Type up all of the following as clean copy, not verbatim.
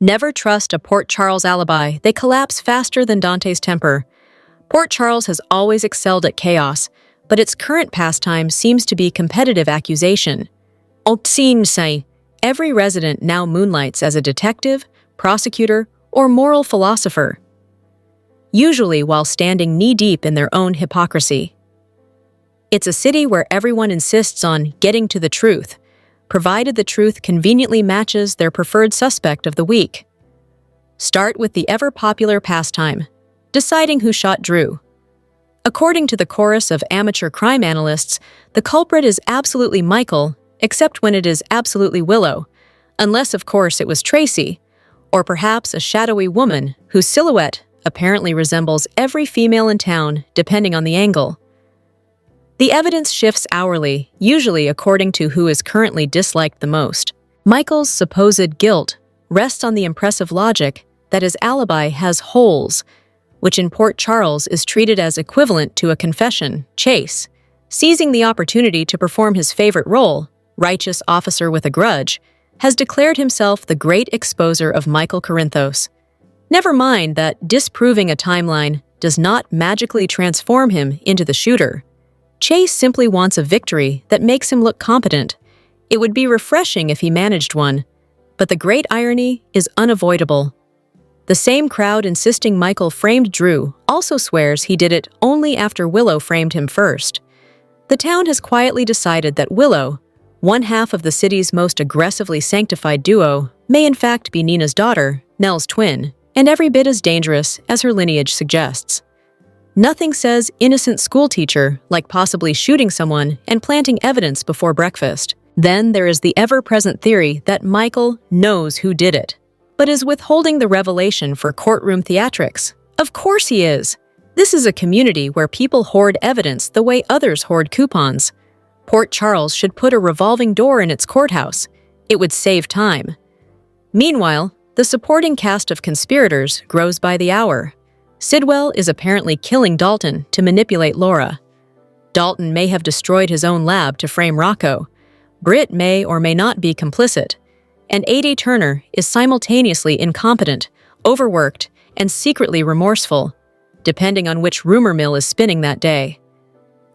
Never trust a Port Charles alibi. They collapse faster than Dante's temper. Port Charles has always excelled at chaos, but its current pastime seems to be competitive accusation. Say, every resident now moonlights as a detective, prosecutor, or moral philosopher, usually while standing knee-deep in their own hypocrisy. It's a city where everyone insists on getting to the truth, provided the truth conveniently matches their preferred suspect of the week. Start with the ever-popular pastime, deciding who shot Drew. According to the chorus of amateur crime analysts, the culprit is absolutely Michael, except when it is absolutely Willow, unless, of course, it was Tracy, or perhaps a shadowy woman whose silhouette apparently resembles every female in town, depending on the angle. The evidence shifts hourly, usually according to who is currently disliked the most. Michael's supposed guilt rests on the impressive logic that his alibi has holes, which in Port Charles is treated as equivalent to a confession, Chase, seizing the opportunity to perform his favorite role, righteous officer with a grudge, has declared himself the great exposer of Michael Corinthos. Never mind that disproving a timeline does not magically transform him into the shooter. Chase simply wants a victory that makes him look competent. It would be refreshing if he managed one, but the great irony is unavoidable. The same crowd insisting Michael framed Drew also swears he did it only after Willow framed him first. The town has quietly decided that Willow, one half of the city's most aggressively sanctified duo, may in fact be Nina's daughter, Nell's twin, and every bit as dangerous as her lineage suggests. Nothing says innocent schoolteacher like possibly shooting someone and planting evidence before breakfast. Then there is the ever-present theory that Michael knows who did it, but is withholding the revelation for courtroom theatrics. Of course he is. This is a community where people hoard evidence the way others hoard coupons. Port Charles should put a revolving door in its courthouse. It would save time. Meanwhile, the supporting cast of conspirators grows by the hour. Sidwell is apparently killing Dalton to manipulate Laura. Dalton may have destroyed his own lab to frame Rocco. Britt may or may not be complicit. And A.D. Turner is simultaneously incompetent, overworked, and secretly remorseful, depending on which rumor mill is spinning that day.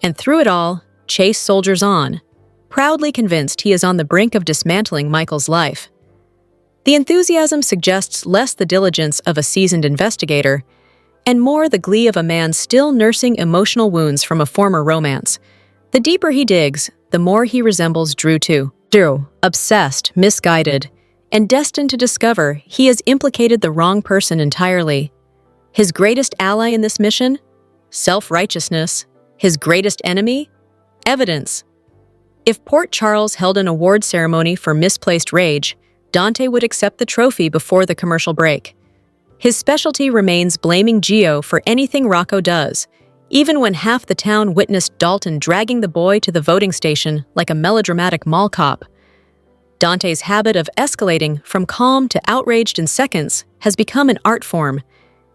And through it all, Chase soldiers on, proudly convinced he is on the brink of dismantling Michael's life. The enthusiasm suggests less the diligence of a seasoned investigator and more the glee of a man still nursing emotional wounds from a former romance. The deeper he digs, the more he resembles Drew too. Drew, obsessed, misguided, and destined to discover he has implicated the wrong person entirely. His greatest ally in this mission? Self-righteousness. His greatest enemy? Evidence. If Port Charles held an award ceremony for misplaced rage, Dante would accept the trophy before the commercial break. His specialty remains blaming Gio for anything Rocco does, even when half the town witnessed Dalton dragging the boy to the voting station like a melodramatic mall cop. Dante's habit of escalating from calm to outraged in seconds has become an art form.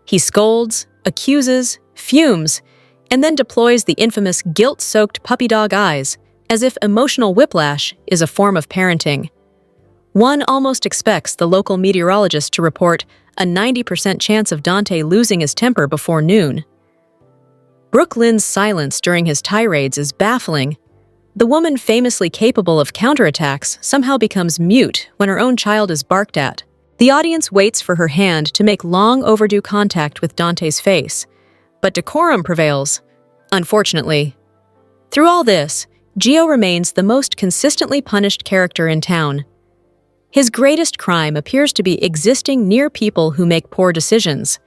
He scolds, accuses, fumes, and then deploys the infamous guilt-soaked puppy dog eyes, as if emotional whiplash is a form of parenting. One almost expects the local meteorologist to report a 90% chance of Dante losing his temper before noon. Brooke Lynn's silence during his tirades is baffling. The woman famously capable of counterattacks somehow becomes mute when her own child is barked at. The audience waits for her hand to make long overdue contact with Dante's face, but decorum prevails, unfortunately. Through all this, Gio remains the most consistently punished character in town. His greatest crime appears to be existing near people who make poor decisions.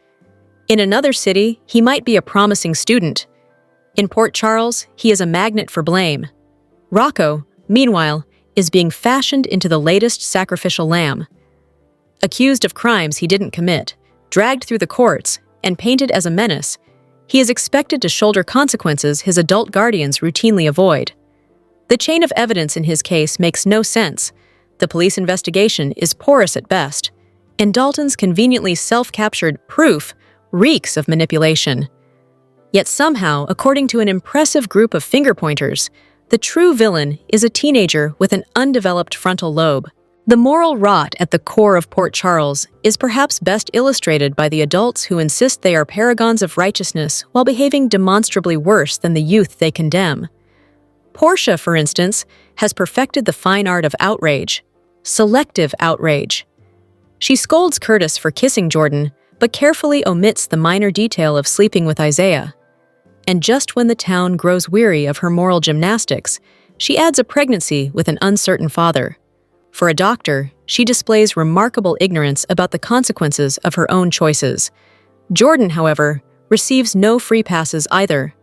In another city, he might be a promising student. In Port Charles, he is a magnet for blame. Rocco, meanwhile, is being fashioned into the latest sacrificial lamb. Accused of crimes he didn't commit, dragged through the courts, and painted as a menace, he is expected to shoulder consequences his adult guardians routinely avoid. The chain of evidence in his case makes no sense. The police investigation is porous at best, and Dalton's conveniently self-captured proof reeks of manipulation. Yet somehow, according to an impressive group of finger-pointers, the true villain is a teenager with an undeveloped frontal lobe. The moral rot at the core of Port Charles is perhaps best illustrated by the adults who insist they are paragons of righteousness while behaving demonstrably worse than the youth they condemn. Portia, for instance, has perfected the fine art of outrage, selective outrage. She scolds Curtis for kissing Jordan, but carefully omits the minor detail of sleeping with Isaiah. And just when the town grows weary of her moral gymnastics, she adds a pregnancy with an uncertain father. For a doctor, she displays remarkable ignorance about the consequences of her own choices. Jordan, however, receives no free passes either.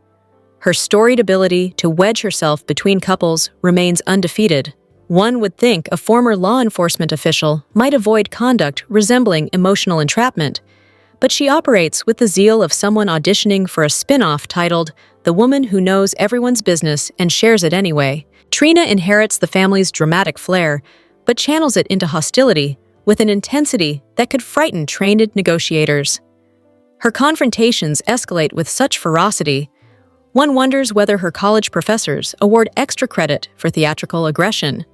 Her storied ability to wedge herself between couples remains undefeated. One would think a former law enforcement official might avoid conduct resembling emotional entrapment, but she operates with the zeal of someone auditioning for a spin-off titled The Woman Who Knows Everyone's Business and Shares It Anyway. Trina inherits the family's dramatic flair, but channels it into hostility with an intensity that could frighten trained negotiators. Her confrontations escalate with such ferocity, one wonders whether her college professors award extra credit for theatrical aggression.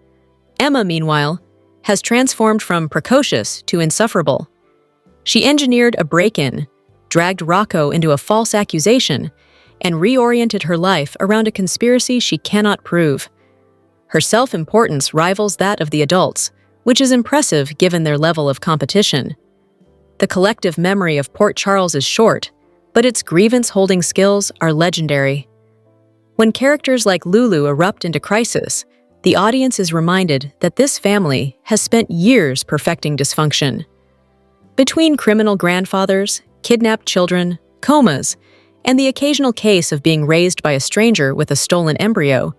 Emma, meanwhile, has transformed from precocious to insufferable. She engineered a break-in, dragged Rocco into a false accusation, and reoriented her life around a conspiracy she cannot prove. Her self-importance rivals that of the adults, which is impressive given their level of competition. The collective memory of Port Charles is short, but its grievance-holding skills are legendary. When characters like Lulu erupt into crisis, the audience is reminded that this family has spent years perfecting dysfunction. Between criminal grandfathers, kidnapped children, comas, and the occasional case of being raised by a stranger with a stolen embryo,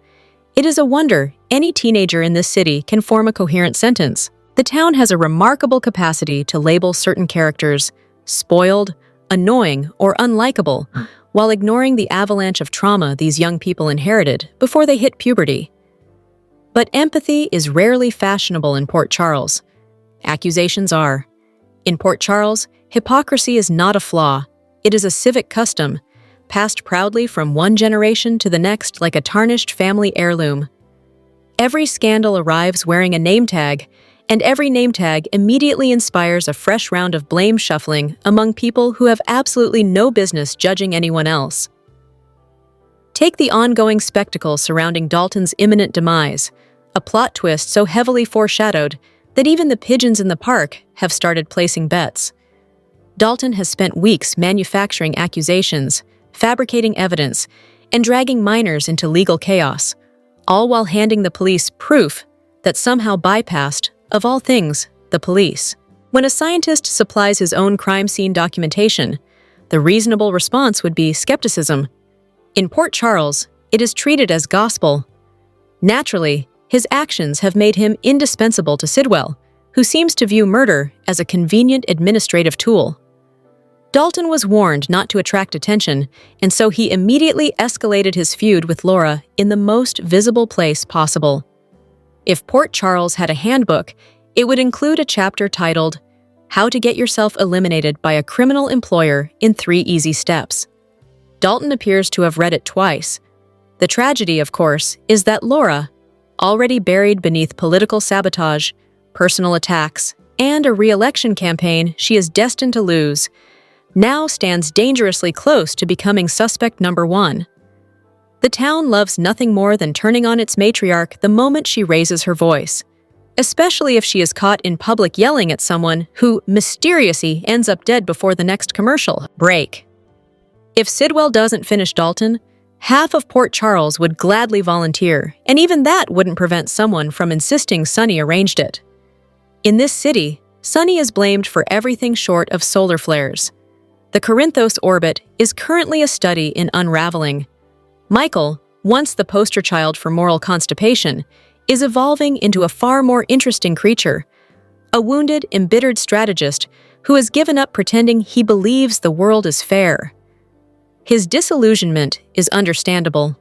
it is a wonder any teenager in this city can form a coherent sentence. The town has a remarkable capacity to label certain characters spoiled, annoying, or unlikable, while ignoring the avalanche of trauma these young people inherited before they hit puberty. But empathy is rarely fashionable in Port Charles. Accusations are. In Port Charles, hypocrisy is not a flaw. It is a civic custom, passed proudly from one generation to the next like a tarnished family heirloom. Every scandal arrives wearing a name tag, and every name tag immediately inspires a fresh round of blame shuffling among people who have absolutely no business judging anyone else. Take the ongoing spectacle surrounding Dalton's imminent demise, a plot twist so heavily foreshadowed that even the pigeons in the park have started placing bets. Dalton has spent weeks manufacturing accusations, fabricating evidence, and dragging minors into legal chaos, all while handing the police proof that somehow bypassed, of all things, the police. When a scientist supplies his own crime scene documentation, the reasonable response would be skepticism. In Port Charles, it is treated as gospel. Naturally, his actions have made him indispensable to Sidwell, who seems to view murder as a convenient administrative tool. Dalton was warned not to attract attention, and so he immediately escalated his feud with Laura in the most visible place possible. If Port Charles had a handbook, it would include a chapter titled, How to Get Yourself Eliminated by a Criminal Employer in 3 Easy Steps. Dalton appears to have read it twice. The tragedy, of course, is that Laura, already buried beneath political sabotage, personal attacks, and a re-election campaign she is destined to lose, now stands dangerously close to becoming suspect number 1. The town loves nothing more than turning on its matriarch the moment she raises her voice, especially if she is caught in public yelling at someone who mysteriously ends up dead before the next commercial break. If Sidwell doesn't finish Dalton, half of Port Charles would gladly volunteer, and even that wouldn't prevent someone from insisting Sonny arranged it. In this city, Sonny is blamed for everything short of solar flares. The Corinthos orbit is currently a study in unraveling. Michael, once the poster child for moral constipation, is evolving into a far more interesting creature, a wounded, embittered strategist who has given up pretending he believes the world is fair. His disillusionment is understandable.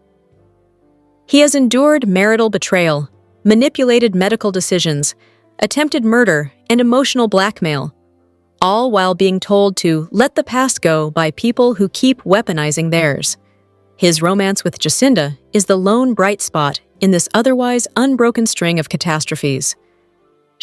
He has endured marital betrayal, manipulated medical decisions, attempted murder, and emotional blackmail, all while being told to let the past go by people who keep weaponizing theirs. His romance with Jacinda is the lone bright spot in this otherwise unbroken string of catastrophes.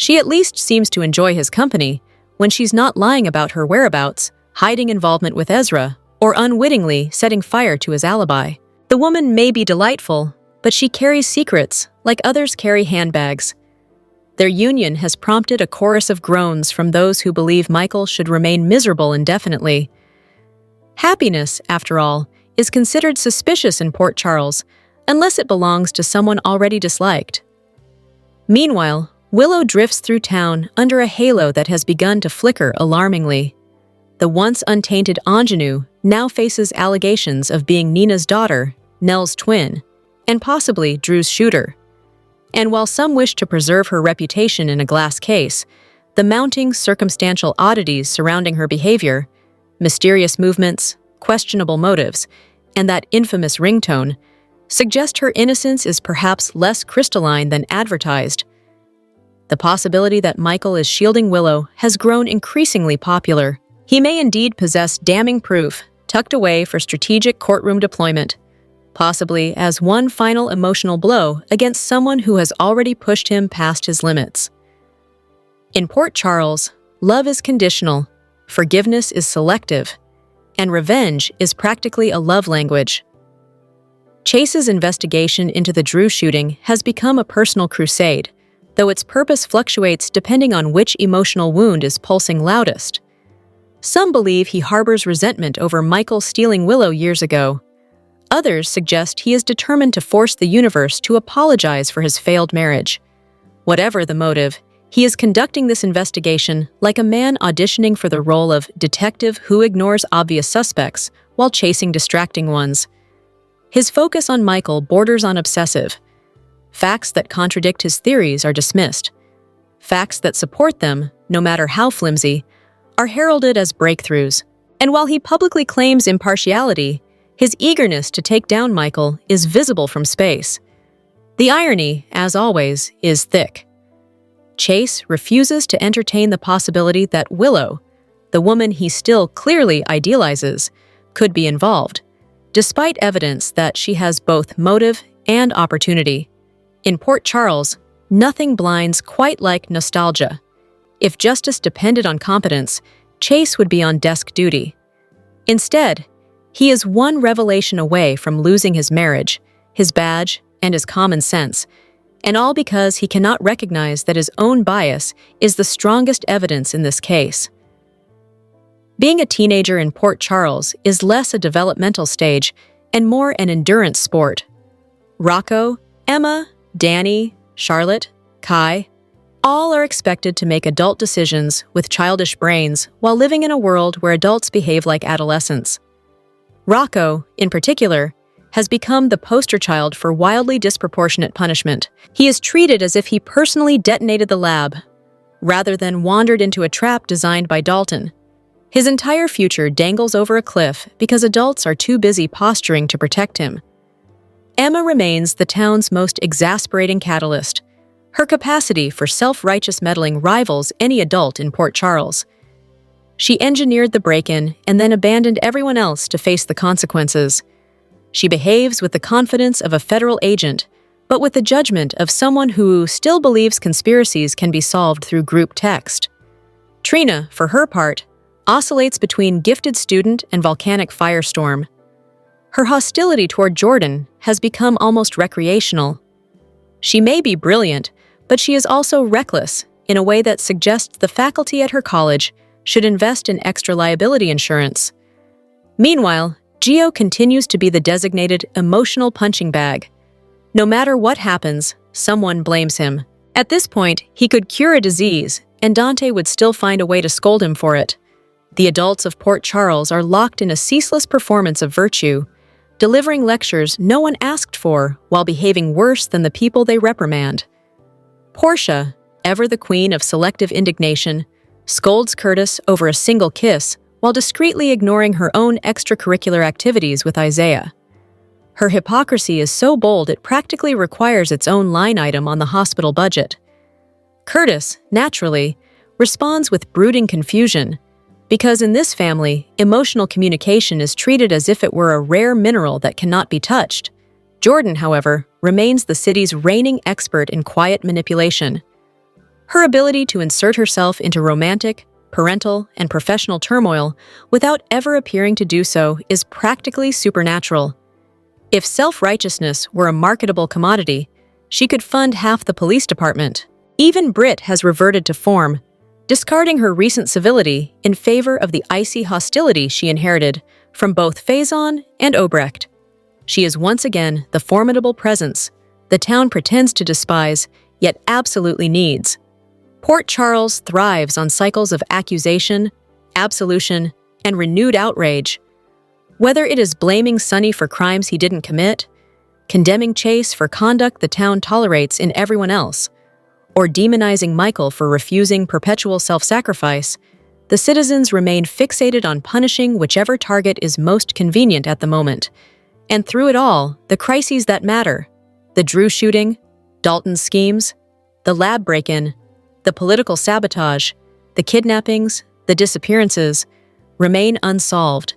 She at least seems to enjoy his company when she's not lying about her whereabouts, hiding involvement with Ezra, or unwittingly setting fire to his alibi. The woman may be delightful, but she carries secrets like others carry handbags. Their union has prompted a chorus of groans from those who believe Michael should remain miserable indefinitely. Happiness, after all, is considered suspicious in Port Charles, unless it belongs to someone already disliked. Meanwhile, Willow drifts through town under a halo that has begun to flicker alarmingly. The once untainted ingenue now faces allegations of being Nina's daughter, Nell's twin, and possibly Drew's shooter. And while some wish to preserve her reputation in a glass case, the mounting circumstantial oddities surrounding her behavior, mysterious movements, questionable motives, and that infamous ringtone, suggest her innocence is perhaps less crystalline than advertised. The possibility that Michael is shielding Willow has grown increasingly popular. He may indeed possess damning proof, tucked away for strategic courtroom deployment, possibly as one final emotional blow against someone who has already pushed him past his limits. In Port Charles, love is conditional, forgiveness is selective, and revenge is practically a love language. Chase's investigation into the Drew shooting has become a personal crusade, though its purpose fluctuates depending on which emotional wound is pulsing loudest. Some believe he harbors resentment over Michael stealing Willow years ago. Others suggest he is determined to force the universe to apologize for his failed marriage. Whatever the motive, he is conducting this investigation like a man auditioning for the role of detective who ignores obvious suspects while chasing distracting ones. His focus on Michael borders on obsessive. Facts that contradict his theories are dismissed. Facts that support them, no matter how flimsy, are heralded as breakthroughs. And while he publicly claims impartiality, his eagerness to take down Michael is visible from space. The irony, as always, is thick. Chase refuses to entertain the possibility that Willow, the woman he still clearly idealizes, could be involved, despite evidence that she has both motive and opportunity. In Port Charles, nothing blinds quite like nostalgia. If justice depended on competence, Chase would be on desk duty. Instead, he is one revelation away from losing his marriage, his badge, and his common sense, and all because he cannot recognize that his own bias is the strongest evidence in this case. Being a teenager in Port Charles is less a developmental stage and more an endurance sport. Rocco, Emma, Danny, Charlotte, Kai, all are expected to make adult decisions with childish brains while living in a world where adults behave like adolescents. Rocco, in particular, has become the poster child for wildly disproportionate punishment. He is treated as if he personally detonated the lab, rather than wandered into a trap designed by Dalton. His entire future dangles over a cliff because adults are too busy posturing to protect him. Emma remains the town's most exasperating catalyst. Her capacity for self-righteous meddling rivals any adult in Port Charles. She engineered the break-in and then abandoned everyone else to face the consequences. She behaves with the confidence of a federal agent, but with the judgment of someone who still believes conspiracies can be solved through group text. Trina, for her part, oscillates between gifted student and volcanic firestorm. Her hostility toward Jordan has become almost recreational. She may be brilliant, but she is also reckless in a way that suggests the faculty at her college should invest in extra liability insurance. Meanwhile, Gio continues to be the designated emotional punching bag. No matter what happens, someone blames him. At this point, he could cure a disease, and Dante would still find a way to scold him for it. The adults of Port Charles are locked in a ceaseless performance of virtue, delivering lectures no one asked for while behaving worse than the people they reprimand. Portia, ever the queen of selective indignation, scolds Curtis over a single kiss while discreetly ignoring her own extracurricular activities with Isaiah. Her hypocrisy is so bold it practically requires its own line item on the hospital budget. Curtis, naturally, responds with brooding confusion, because in this family, emotional communication is treated as if it were a rare mineral that cannot be touched. Jordan, however, remains the city's reigning expert in quiet manipulation. Her ability to insert herself into romantic, parental, and professional turmoil without ever appearing to do so is practically supernatural. If self-righteousness were a marketable commodity, she could fund half the police department. Even Britt has reverted to form, discarding her recent civility in favor of the icy hostility she inherited from both Faison and Obrecht. She is once again the formidable presence the town pretends to despise, yet absolutely needs. Port Charles thrives on cycles of accusation, absolution, and renewed outrage. Whether it is blaming Sonny for crimes he didn't commit, condemning Chase for conduct the town tolerates in everyone else, or demonizing Michael for refusing perpetual self-sacrifice, the citizens remain fixated on punishing whichever target is most convenient at the moment. And through it all, the crises that matter, the Drew shooting, Dalton's schemes, the lab break-in, the political sabotage, the kidnappings, the disappearances, remain unsolved.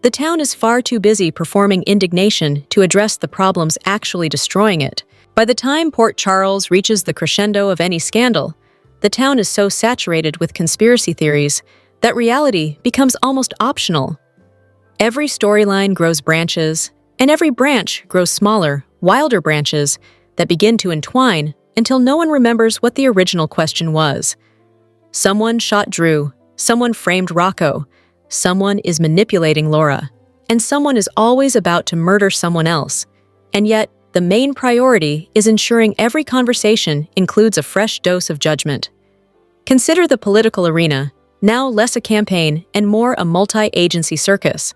The town is far too busy performing indignation to address the problems actually destroying it. By the time Port Charles reaches the crescendo of any scandal, the town is so saturated with conspiracy theories that reality becomes almost optional. Every storyline grows branches, and every branch grows smaller, wilder branches that begin to entwine until no one remembers what the original question was. Someone shot Drew, someone framed Rocco, someone is manipulating Laura, and someone is always about to murder someone else. And yet, the main priority is ensuring every conversation includes a fresh dose of judgment. Consider the political arena, now less a campaign and more a multi-agency circus.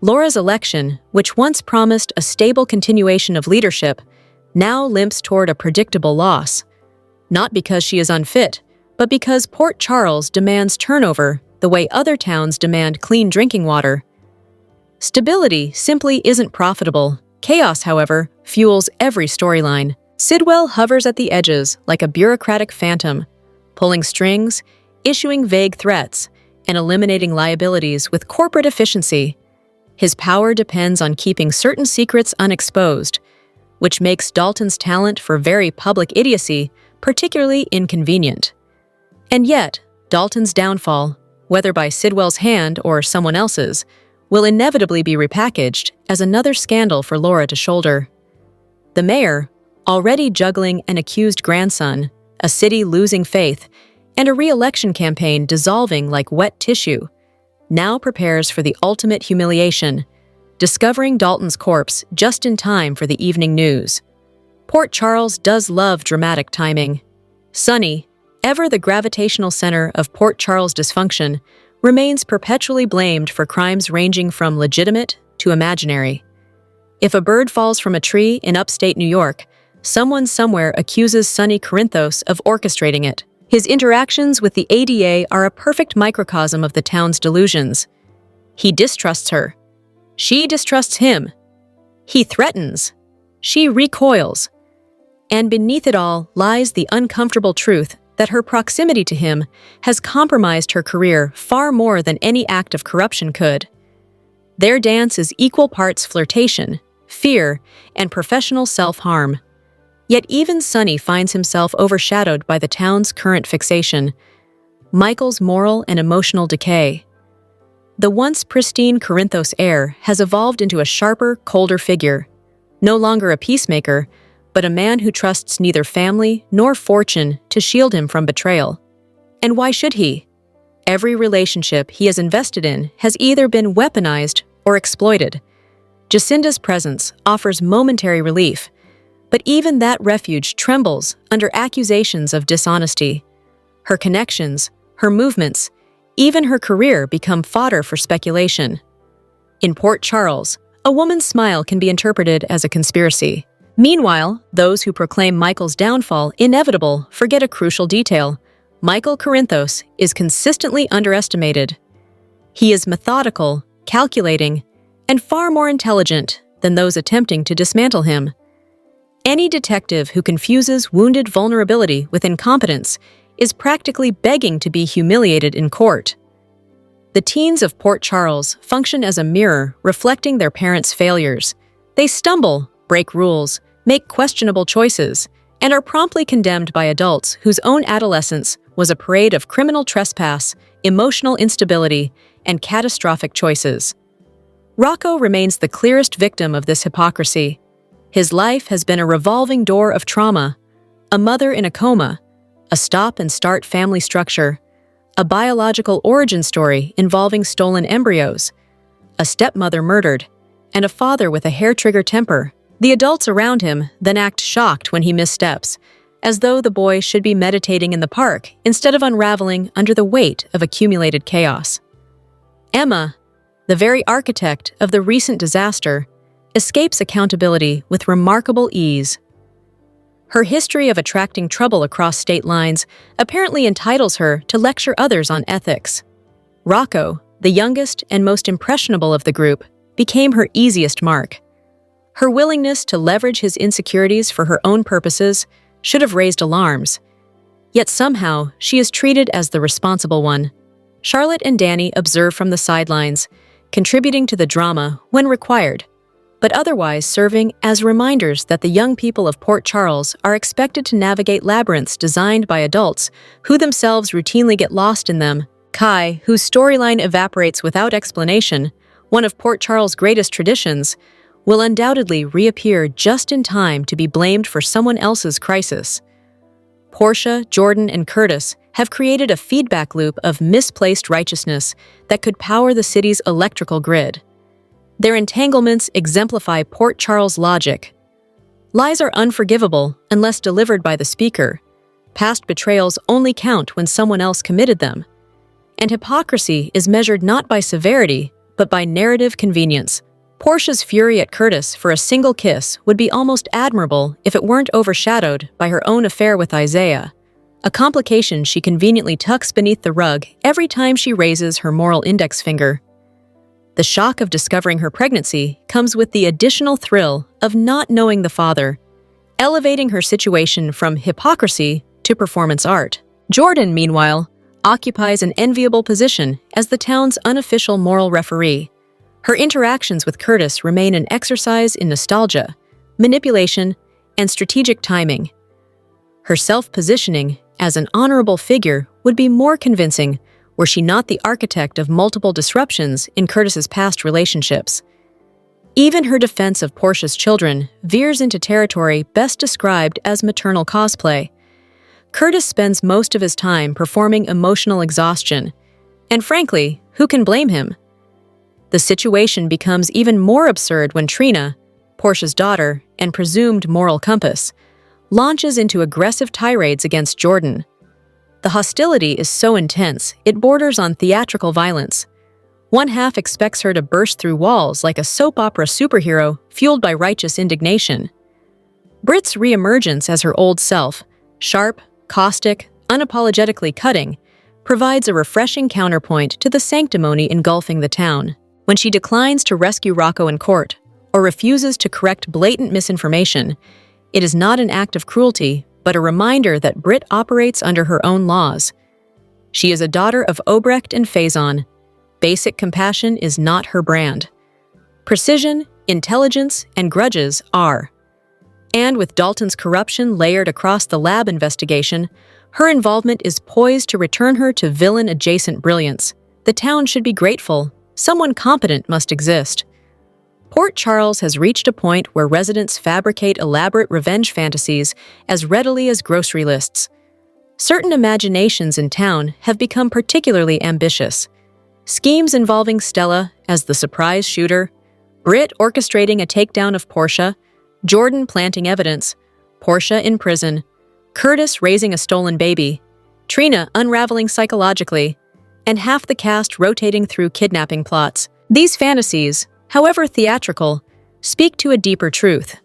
Laura's election, which once promised a stable continuation of leadership, now limps toward a predictable loss. Not because she is unfit, but because Port Charles demands turnover the way other towns demand clean drinking water. Stability simply isn't profitable. Chaos, however, fuels every storyline. Sidwell hovers at the edges like a bureaucratic phantom, pulling strings, issuing vague threats, and eliminating liabilities with corporate efficiency. His power depends on keeping certain secrets unexposed, which makes Dalton's talent for very public idiocy particularly inconvenient. And yet, Dalton's downfall, whether by Sidwell's hand or someone else's, will inevitably be repackaged as another scandal for Laura to shoulder. The mayor, already juggling an accused grandson, a city losing faith, and a re-election campaign dissolving like wet tissue, now prepares for the ultimate humiliation, discovering Dalton's corpse just in time for the evening news. Port Charles does love dramatic timing. Sonny, ever the gravitational center of Port Charles' dysfunction, remains perpetually blamed for crimes ranging from legitimate to imaginary. If a bird falls from a tree in upstate New York, someone somewhere accuses Sonny Corinthos of orchestrating it. His interactions with the ADA are a perfect microcosm of the town's delusions. He distrusts her. She distrusts him. He threatens. She recoils. And beneath it all lies the uncomfortable truth that her proximity to him has compromised her career far more than any act of corruption could. Their dance is equal parts flirtation, fear, and professional self-harm. Yet even Sonny finds himself overshadowed by the town's current fixation, Michael's moral and emotional decay. The once pristine Corinthos heir has evolved into a sharper, colder figure, no longer a peacemaker, but a man who trusts neither family nor fortune to shield him from betrayal. And why should he? Every relationship he has invested in has either been weaponized or exploited. Jacinda's presence offers momentary relief, but even that refuge trembles under accusations of dishonesty. Her connections, her movements, even her career become fodder for speculation. In Port Charles, a woman's smile can be interpreted as a conspiracy. Meanwhile, those who proclaim Michael's downfall inevitable forget a crucial detail. Michael Corinthos is consistently underestimated. He is methodical, calculating, and far more intelligent than those attempting to dismantle him. Any detective who confuses wounded vulnerability with incompetence is practically begging to be humiliated in court. The teens of Port Charles function as a mirror reflecting their parents' failures. They stumble, break rules, make questionable choices, and are promptly condemned by adults whose own adolescence was a parade of criminal trespass, emotional instability, and catastrophic choices. Rocco remains the clearest victim of this hypocrisy. His life has been a revolving door of trauma, a mother in a coma, a stop-and-start family structure, a biological origin story involving stolen embryos, a stepmother murdered, and a father with a hair-trigger temper. The adults around him then act shocked when he missteps, as though the boy should be meditating in the park instead of unraveling under the weight of accumulated chaos. Emma, the very architect of the recent disaster, escapes accountability with remarkable ease. Her history of attracting trouble across state lines apparently entitles her to lecture others on ethics. Rocco, the youngest and most impressionable of the group, became her easiest mark. Her willingness to leverage his insecurities for her own purposes should have raised alarms. Yet somehow, she is treated as the responsible one. Charlotte and Danny observe from the sidelines, contributing to the drama when required, but otherwise serving as reminders that the young people of Port Charles are expected to navigate labyrinths designed by adults who themselves routinely get lost in them. Kai, whose storyline evaporates without explanation, one of Port Charles' greatest traditions, will undoubtedly reappear just in time to be blamed for someone else's crisis. Portia, Jordan, and Curtis have created a feedback loop of misplaced righteousness that could power the city's electrical grid. Their entanglements exemplify Port Charles' logic. Lies are unforgivable unless delivered by the speaker. Past betrayals only count when someone else committed them. And hypocrisy is measured not by severity, but by narrative convenience. Portia's fury at Curtis for a single kiss would be almost admirable if it weren't overshadowed by her own affair with Isaiah, a complication she conveniently tucks beneath the rug every time she raises her moral index finger. The shock of discovering her pregnancy comes with the additional thrill of not knowing the father, elevating her situation from hypocrisy to performance art. Jordan, meanwhile, occupies an enviable position as the town's unofficial moral referee. Her interactions with Curtis remain an exercise in nostalgia, manipulation, and strategic timing. Her self-positioning as an honorable figure would be more convincing were she not the architect of multiple disruptions in Curtis's past relationships. Even her defense of Portia's children veers into territory best described as maternal cosplay. Curtis spends most of his time performing emotional exhaustion, and frankly, who can blame him? The situation becomes even more absurd when Trina, Portia's daughter and presumed moral compass, launches into aggressive tirades against Jordan. The hostility is so intense, it borders on theatrical violence. One half expects her to burst through walls like a soap opera superhero fueled by righteous indignation. Britt's reemergence as her old self, sharp, caustic, unapologetically cutting, provides a refreshing counterpoint to the sanctimony engulfing the town. When she declines to rescue Rocco in court, or refuses to correct blatant misinformation, it is not an act of cruelty, but a reminder that Britt operates under her own laws. She is a daughter of Obrecht and Faison. Basic compassion is not her brand. Precision, intelligence, and grudges are. And with Dalton's corruption layered across the lab investigation, her involvement is poised to return her to villain-adjacent brilliance. The town should be grateful. Someone competent must exist. Port Charles has reached a point where residents fabricate elaborate revenge fantasies as readily as grocery lists. Certain imaginations in town have become particularly ambitious. Schemes involving Stella as the surprise shooter, Britt orchestrating a takedown of Portia, Jordan planting evidence, Portia in prison, Curtis raising a stolen baby, Trina unraveling psychologically, and half the cast rotating through kidnapping plots. These fantasies, however theatrical, speak to a deeper truth.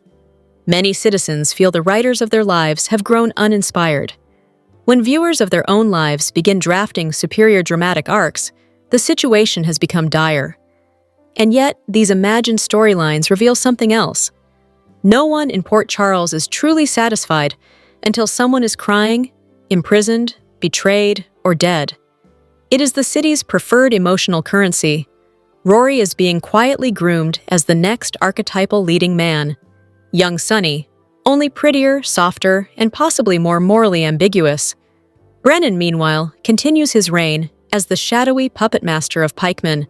Many citizens feel the writers of their lives have grown uninspired. When viewers of their own lives begin drafting superior dramatic arcs, the situation has become dire. And yet, these imagined storylines reveal something else. No one in Port Charles is truly satisfied until someone is crying, imprisoned, betrayed, or dead. It is the city's preferred emotional currency. Rory is being quietly groomed as the next archetypal leading man. Young Sonny, only prettier, softer, and possibly more morally ambiguous. Brennan, meanwhile, continues his reign as the shadowy puppet master of pikemen,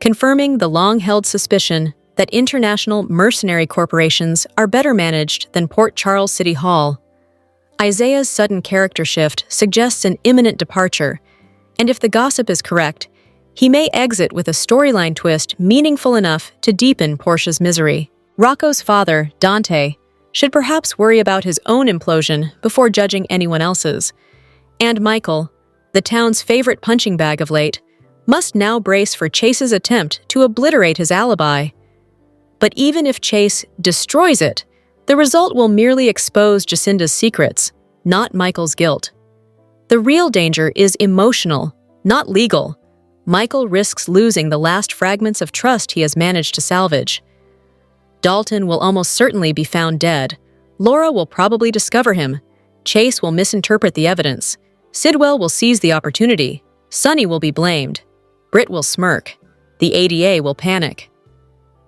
confirming the long-held suspicion that international mercenary corporations are better managed than Port Charles City Hall. Isaiah's sudden character shift suggests an imminent departure, and if the gossip is correct, he may exit with a storyline twist meaningful enough to deepen Portia's misery. Rocco's father, Dante, should perhaps worry about his own implosion before judging anyone else's. And Michael, the town's favorite punching bag of late, must now brace for Chase's attempt to obliterate his alibi. But even if Chase destroys it, the result will merely expose Jacinda's secrets, not Michael's guilt. The real danger is emotional, not legal. Michael risks losing the last fragments of trust he has managed to salvage. Dalton will almost certainly be found dead. Laura will probably discover him. Chase will misinterpret the evidence. Sidwell will seize the opportunity. Sonny will be blamed. Britt will smirk. The ADA will panic.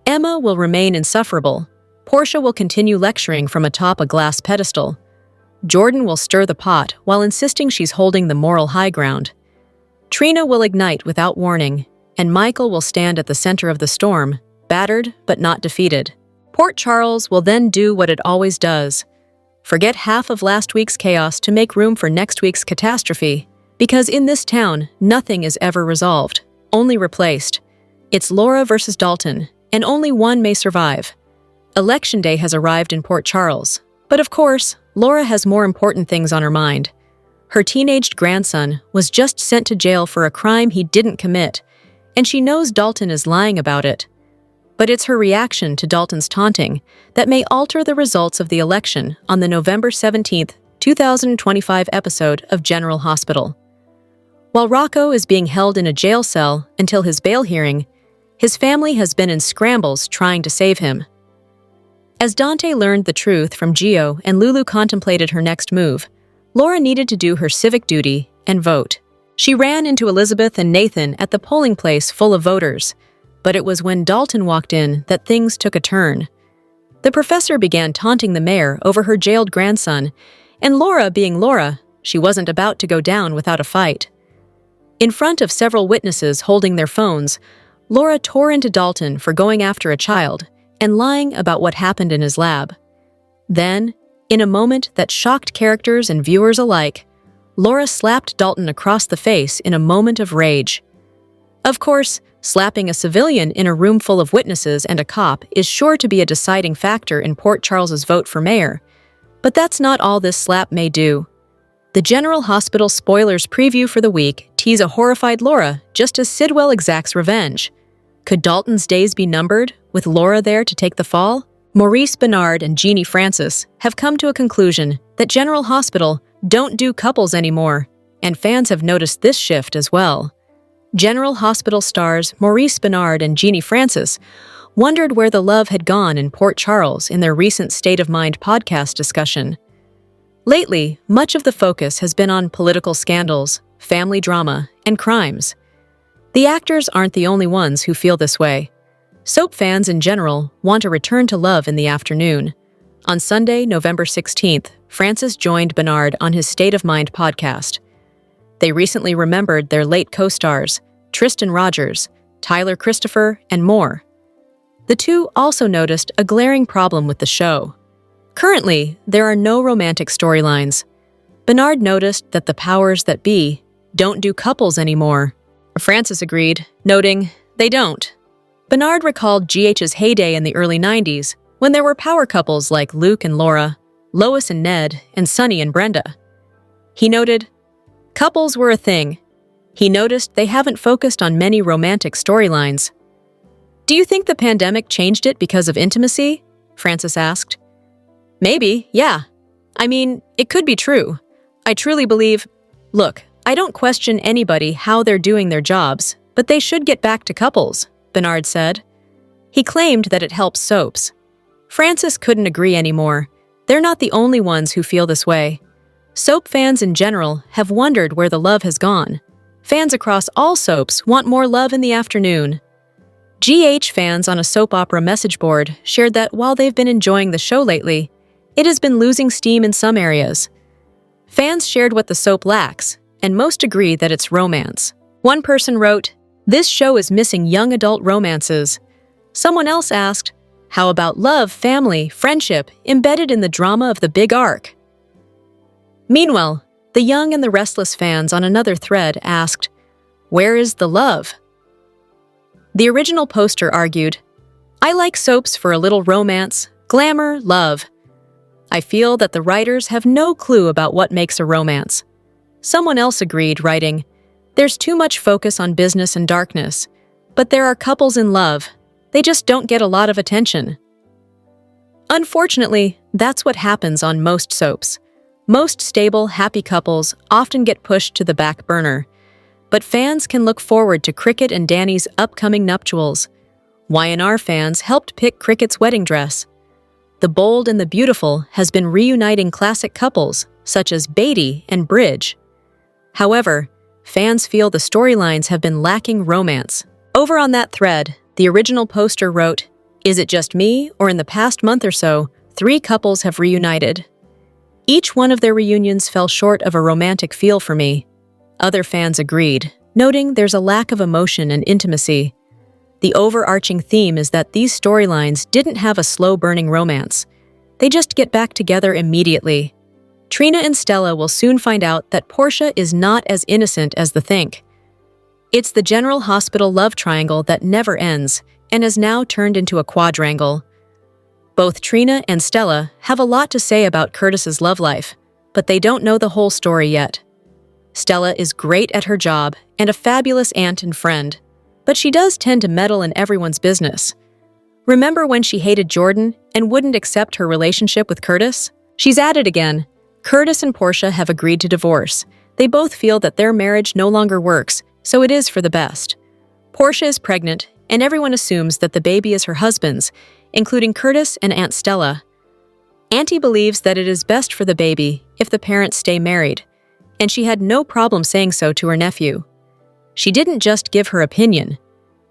Emma will remain insufferable. Portia will continue lecturing from atop a glass pedestal. Jordan will stir the pot while insisting she's holding the moral high ground. Trina will ignite without warning, and Michael will stand at the center of the storm, battered but not defeated. Port Charles will then do what it always does. Forget half of last week's chaos to make room for next week's catastrophe, because in this town, nothing is ever resolved, only replaced. It's Laura versus Dalton, and only one may survive. Election day has arrived in Port Charles, but of course, Laura has more important things on her mind. Her teenaged grandson was just sent to jail for a crime he didn't commit, and she knows Dalton is lying about it. But it's her reaction to Dalton's taunting that may alter the results of the election on the November 17, 2025 episode of General Hospital. While Rocco is being held in a jail cell until his bail hearing, his family has been in scrambles trying to save him. As Dante learned the truth from Gio and Lulu contemplated her next move, Laura needed to do her civic duty and vote. She ran into Elizabeth and Nathan at the polling place full of voters, but it was when Dalton walked in that things took a turn. The professor began taunting the mayor over her jailed grandson, and Laura being Laura, she wasn't about to go down without a fight. In front of several witnesses holding their phones, Laura tore into Dalton for going after a child and lying about what happened in his lab. Then, in a moment that shocked characters and viewers alike, Laura slapped Dalton across the face in a moment of rage. Of course, slapping a civilian in a room full of witnesses and a cop is sure to be a deciding factor in Port Charles's vote for mayor, but that's not all this slap may do. The General Hospital spoilers preview for the week tease a horrified Laura just as Sidwell exacts revenge. Could Dalton's days be numbered, with Laura there to take the fall? Maurice Bernard and Jeannie Francis have come to a conclusion that General Hospital don't do couples anymore, and fans have noticed this shift as well. General Hospital stars Maurice Bernard and Jeannie Francis wondered where the love had gone in Port Charles in their recent State of Mind podcast discussion. Lately, much of the focus has been on political scandals, family drama, and crimes. The actors aren't the only ones who feel this way. Soap fans in general want a return to love in the afternoon. On Sunday, November 16th, Francis joined Bernard on his State of Mind podcast. They recently remembered their late co-stars, Tristan Rogers, Tyler Christopher, and more. The two also noticed a glaring problem with the show. Currently, there are no romantic storylines. Bernard noticed that the powers that be don't do couples anymore. Francis agreed, noting, "They don't." Bernard recalled GH's heyday in the early 90s, when there were power couples like Luke and Laura, Lois and Ned, and Sunny and Brenda. He noted, "Couples were a thing." He noticed they haven't focused on many romantic storylines. "Do you think the pandemic changed it because of intimacy?" Francis asked. "Maybe, yeah. I mean, it could be true. I truly believe... Look, I don't question anybody how they're doing their jobs, but they should get back to couples," Bernard said. He claimed that it helps soaps. Francis couldn't agree anymore. They're not the only ones who feel this way. Soap fans in general have wondered where the love has gone. Fans across all soaps want more love in the afternoon. GH fans on a soap opera message board shared that while they've been enjoying the show lately, It has been losing steam in some areas. Fans shared what the soap lacks, and most agree that it's romance. One person wrote, "This show is missing young adult romances." Someone else asked, "How about love, family, friendship embedded in the drama of the big arc?" Meanwhile, the young and the restless fans on another thread asked, "Where is the love?" The original poster argued, "I like soaps for a little romance, glamour, love. I feel that the writers have no clue about what makes a romance." Someone else agreed, writing, "There's too much focus on business and darkness, but there are couples in love. They just don't get a lot of attention." Unfortunately, that's what happens on most soaps. Most stable, happy couples often get pushed to the back burner. But fans can look forward to Cricket and Danny's upcoming nuptials. Y&R fans helped pick Cricket's wedding dress. The Bold and the Beautiful has been reuniting classic couples, such as Beatty and Bridge. However, fans feel the storylines have been lacking romance. Over on that thread, the original poster wrote, "Is it just me, or in the past month or so, 3 couples have reunited? Each one of their reunions fell short of a romantic feel for me." Other fans agreed, noting there's a lack of emotion and intimacy. The overarching theme is that these storylines didn't have a slow-burning romance. They just get back together immediately. Trina and Stella will soon find out that Portia is not as innocent as they think. It's the General Hospital love triangle that never ends and has now turned into a quadrangle. Both Trina and Stella have a lot to say about Curtis's love life, but they don't know the whole story yet. Stella is great at her job and a fabulous aunt and friend, but she does tend to meddle in everyone's business. Remember when she hated Jordan and wouldn't accept her relationship with Curtis? She's at it again. Curtis and Portia have agreed to divorce. They both feel that their marriage no longer works, so it is for the best. Portia is pregnant, and everyone assumes that the baby is her husband's, including Curtis and Aunt Stella. Auntie believes that it is best for the baby if the parents stay married, and she had no problem saying so to her nephew. She didn't just give her opinion.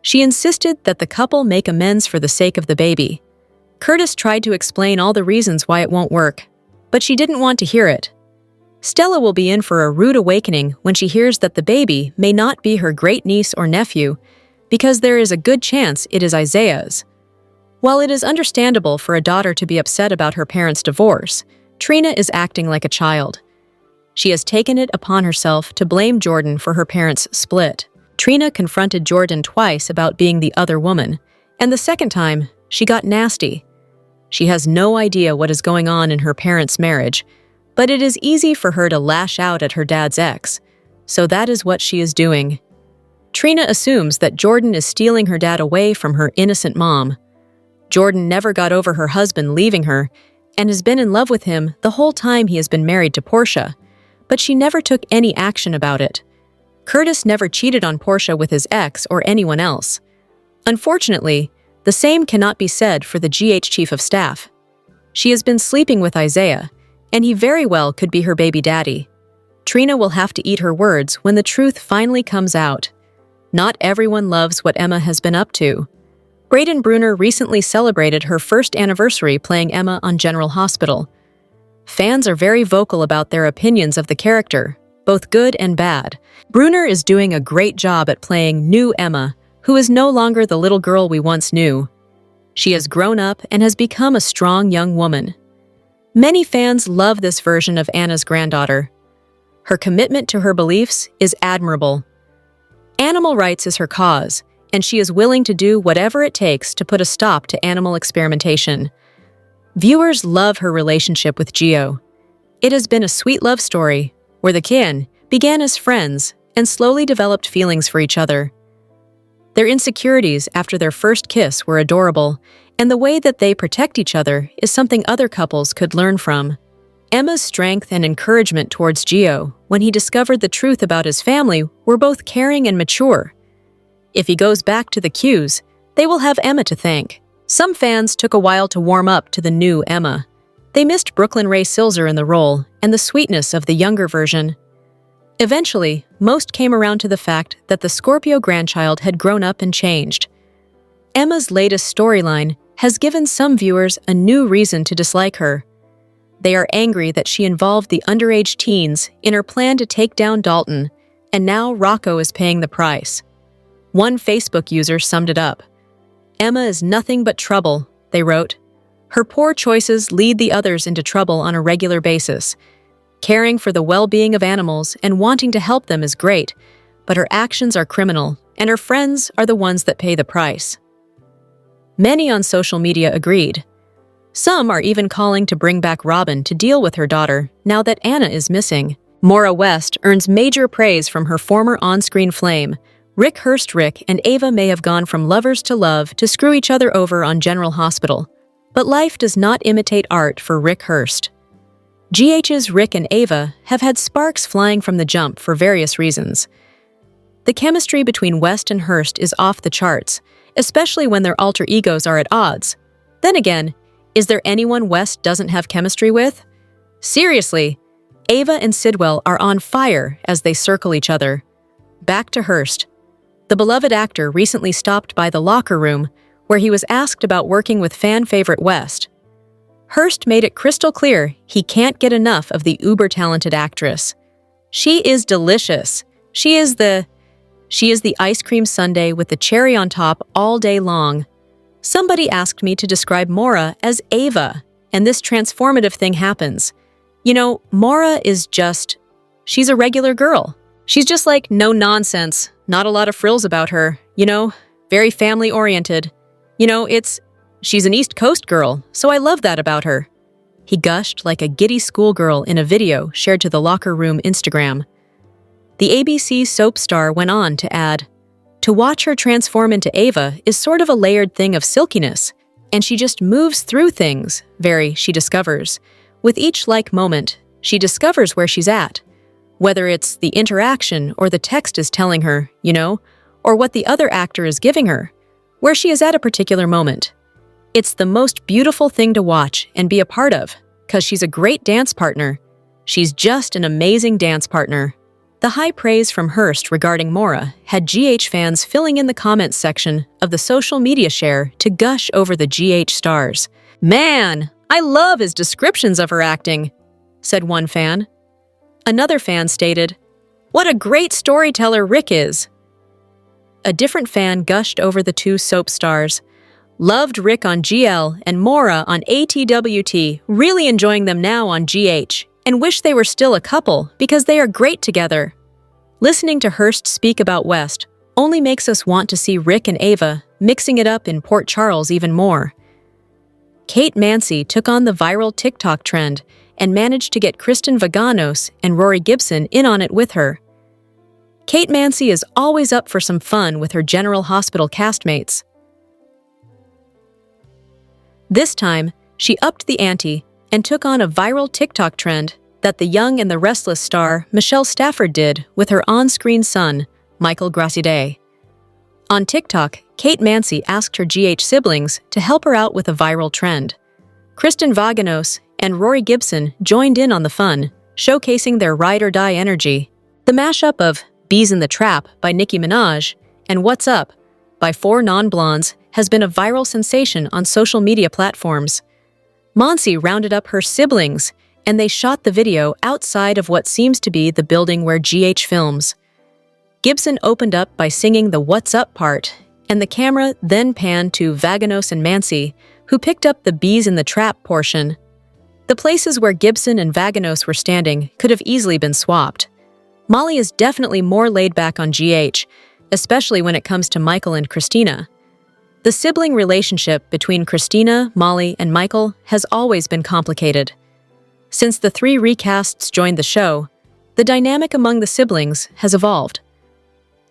She insisted that the couple make amends for the sake of the baby. Curtis tried to explain all the reasons why it won't work, but she didn't want to hear it. Stella will be in for a rude awakening when she hears that the baby may not be her great-niece or nephew, because there is a good chance it is Isaiah's. While it is understandable for a daughter to be upset about her parents' divorce, Trina is acting like a child. She has taken it upon herself to blame Jordan for her parents' split. Trina confronted Jordan twice about being the other woman, and the second time, she got nasty. She has no idea what is going on in her parents' marriage, but it is easy for her to lash out at her dad's ex, so that is what she is doing. Trina assumes that Jordan is stealing her dad away from her innocent mom. Jordan never got over her husband leaving her and has been in love with him the whole time he has been married to Portia, but she never took any action about it. Curtis never cheated on Portia with his ex or anyone else. Unfortunately, the same cannot be said for the GH Chief of Staff. She has been sleeping with Isaiah, and he very well could be her baby daddy. Trina will have to eat her words when the truth finally comes out. Not everyone loves what Emma has been up to. Brayden Bruner recently celebrated her first anniversary playing Emma on General Hospital. Fans are very vocal about their opinions of the character, both good and bad. Bruner is doing a great job at playing new Emma, who is no longer the little girl we once knew. She has grown up and has become a strong young woman. Many fans love this version of Anna's granddaughter. Her commitment to her beliefs is admirable. Animal rights is her cause, and she is willing to do whatever it takes to put a stop to animal experimentation. Viewers love her relationship with Gio. It has been a sweet love story, where the kin began as friends and slowly developed feelings for each other. Their insecurities after their first kiss were adorable, and the way that they protect each other is something other couples could learn from. Emma's strength and encouragement towards Gio when he discovered the truth about his family were both caring and mature. If he goes back to the Qs, they will have Emma to thank. Some fans took a while to warm up to the new Emma. They missed Brooklyn Ray Silzer in the role and the sweetness of the younger version. Eventually, most came around to the fact that the Scorpio grandchild had grown up and changed. Emma's latest storyline has given some viewers a new reason to dislike her. They are angry that she involved the underage teens in her plan to take down Dalton, and now Rocco is paying the price. One Facebook user summed it up. "Emma is nothing but trouble," they wrote. "Her poor choices lead the others into trouble on a regular basis. Caring for the well-being of animals and wanting to help them is great, but her actions are criminal, and her friends are the ones that pay the price." Many on social media agreed. Some are even calling to bring back Robin to deal with her daughter now that Anna is missing. Maura West earns major praise from her former on-screen flame. Rick Hurst. Rick and Ava may have gone from lovers to love to screw each other over on General Hospital, but life does not imitate art for Rick Hurst. GH's Rick and Ava have had sparks flying from the jump for various reasons. The chemistry between West and Hurst is off the charts, especially when their alter egos are at odds. Then again, is there anyone West doesn't have chemistry with? Seriously, Ava and Sidwell are on fire as they circle each other. Back to Hurst. The beloved actor recently stopped by the locker room where he was asked about working with fan favorite West. Hurst made it crystal clear he can't get enough of the uber-talented actress. "She is delicious. She is the ice cream sundae with the cherry on top all day long." Somebody asked me to describe Maura as Ava, and this transformative thing happens. Maura is she's a regular girl. She's just like no nonsense, not a lot of frills about her, very family-oriented. She's an East Coast girl, so I love that about her. He gushed like a giddy schoolgirl in a video shared to the locker room Instagram. The ABC soap star went on to add, "To watch her transform into Ava is sort of a layered thing of silkiness, and she just moves through things, she discovers. With each moment, she discovers where she's at. Whether it's the interaction or the text is telling her, or what the other actor is giving her, where she is at a particular moment. It's the most beautiful thing to watch and be a part of, 'cause she's a great dance partner. She's just an amazing dance partner." The high praise from Hurst regarding Maura had GH fans filling in the comments section of the social media share to gush over the GH stars. "Man, I love his descriptions of her acting," said one fan. Another fan stated, "What a great storyteller Rick is." A different fan gushed over the two soap stars. "Loved Rick on GL and Maura on ATWT, really enjoying them now on GH, and wish they were still a couple because they are great together." Listening to Hurst speak about West only makes us want to see Rick and Ava mixing it up in Port Charles even more. Kate Mansi took on the viral TikTok trend and managed to get Kristen Vaganos and Rory Gibson in on it with her. Kate Mansi is always up for some fun with her General Hospital castmates. This time, she upped the ante and took on a viral TikTok trend that the Young and the Restless star Michelle Stafford did with her on-screen son, Michael Gracide. On TikTok, Kate Mansi asked her GH siblings to help her out with a viral trend. Kristen Vaganos and Rory Gibson joined in on the fun, showcasing their ride-or-die energy. The mashup of Bees in the Trap by Nicki Minaj and What's Up by 4 Non-Blondes has been a viral sensation on social media platforms. Mansi rounded up her siblings, and they shot the video outside of what seems to be the building where GH films. Gibson opened up by singing the What's Up part, and the camera then panned to Vaganos and Mansi, who picked up the Bees in the Trap portion. The places where Gibson and Vaganos were standing could have easily been swapped. Molly is definitely more laid back on GH, especially when it comes to Michael and Christina. The sibling relationship between Christina, Molly, and Michael has always been complicated. Since the 3 recasts joined the show, the dynamic among the siblings has evolved.